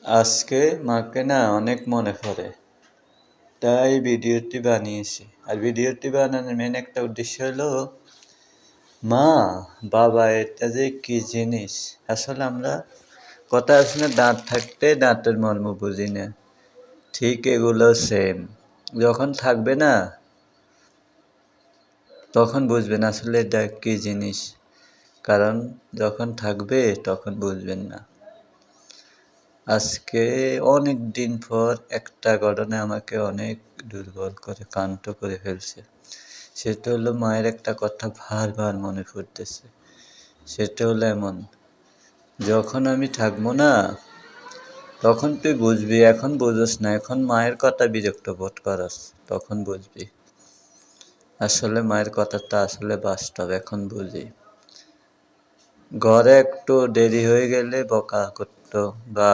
আজকে মাকে না অনেক মনে পড়ে, তাই ভিডিওটি বানিয়েছি। আর ভিডিওটি বানানোর মেন একটা উদ্দেশ্য হলো, মা বাবা এটা যে কি জিনিস। আসলে আমরা কথা আছে না, দাঁত থাকতে দাঁতের মর্ম বুঝি না, ঠিক এগুলো সেম। যখন থাকবে না তখন বুঝবেন আসলে এটা কি জিনিস, কারণ যখন থাকবে তখন বুঝবেন না। আজকে অনেক দিন পর একটা ঘটনা আমাকে অনেক দুর্বল করে, ক্লান্ত করে ফেলছে। সেটা হলো, মায়ের একটা কথা বারবার মনে পড়তেছে। সেটা হলো এমন, যখন আমি থাকবো না তখন তুই বুঝবি, এখন বুঝোস না, এখন মায়ের কথা বিরক্ত বোধ করস, তখন বুঝবি আসলে মায়ের কথাটা আসলে বাস্তব, এখন বুঝি। ঘরে একটু দেরি হয়ে গেলে বকা করতো বা